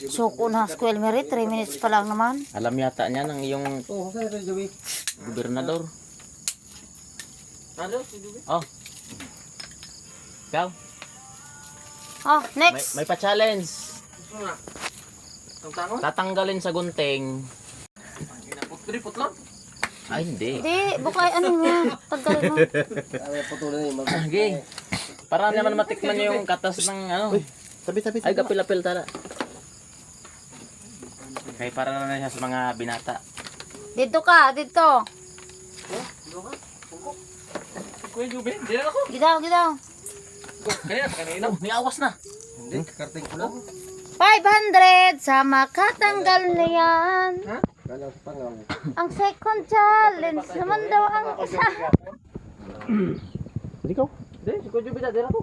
Suko na square merit, 3 minutes pa lang naman. Alam yata niya ng iyong gobernador. Oh. Ikaw? Oh, next. May pa-challenge. Tatanggalin sa gunting. Ay, hindi. Hindi, bukay ano nga. Tanggalin mo. Okay. Para naman matikman niyo yung katas ng ano. Tabi. Ay, kapil-apil tala. Okay, para na siya sa mga binata. Dito ka, dito. Kuya Jube, di na ako. Gidaw. Kanina. Oh, may awas na. Hindi, kakarting ko lang. 500 sa makatanggal na yan. Kala sa pangaw. Ang second challenge naman daw ang isa. Hindi ko. Hindi, si Kuya Jube na, di na ako.